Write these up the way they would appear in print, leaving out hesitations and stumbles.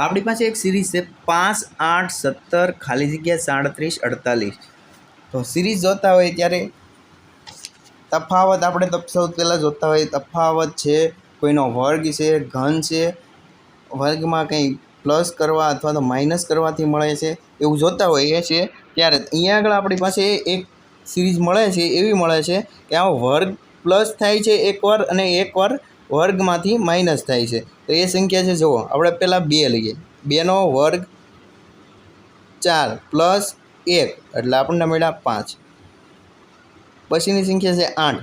આપણી પાસે એક સિરીઝ છે 5, 8, 17 ખાલી જગ્યા 37, 48. તો સિરીઝ જોતા હોય ત્યારે તફાવત આપણે સૌથી પહેલાં જોતા હોય. તફાવત છે, કોઈનો વર્ગ છે, ઘન છે, વર્ગમાં કંઈ પ્લસ કરવા અથવા તો માઇનસ કરવાથી મળે છે, એવું જોતા હોઈએ છીએ. ત્યારે અહીંયા આગળ આપણી પાસે એક સિરીઝ મળે છે, એવી મળે છે કે આ વર્ગ પ્લસ થાય છે એકવાર અને એકવાર વર્ગમાંથી માઇનસ થાય છે. તો એ સંખ્યા છે, જુઓ આપણે પહેલાં 2 લઈએ. 2નો વર્ગ 4 પ્લસ 1 એટલે આપણને મળ્યા 5. પછીની સંખ્યા છે 8.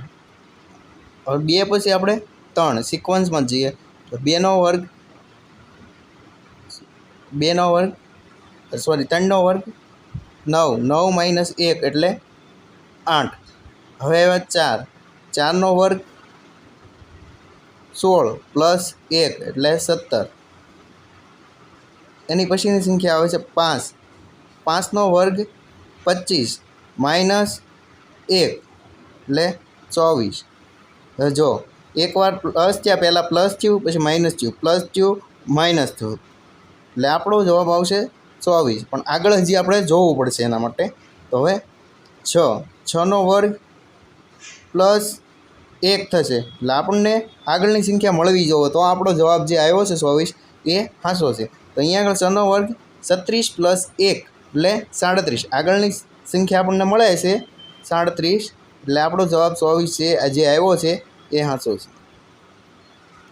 હવે 2 પછી આપણે 3 સિક્વન્સમાં જઈએ તો 3નો વર્ગ 9. 9 માઇનસ 1 એટલે 8. હવે આવ્યા 4. 4નો વર્ગ 16 પ્લસ 1 એટલે 17. એની પછીની સંખ્યા આવે છે 5. 5નો વર્ગ 25 માઇનસ 1 એટલે 24. હવે જો એકવાર પ્લસ થયા, પહેલાં પ્લસ થયું, પછી માઇનસ થયું, પ્લસ થયું, માઇનસ થયું, એટલે આપણો જવાબ આવશે 24. પણ આગળ હજી આપણે જોવું પડશે એના માટે. તો હવે 6નો વર્ગ પ્લસ 1 થશે, એટલે આપણને આગળની સંખ્યા મળવી જોઈએ. તો આપણો જવાબ જે આવ્યો છે 24 એ સાચો છે. તો અહીંયા આગળ 6નો વર્ગ 36 પ્લસ 1 એટલે 37. આગળની સંખ્યા આપણને મળે છે 37, એટલે આપણો જવાબ 24 છે, જે આવ્યો છે એ સાચો છે.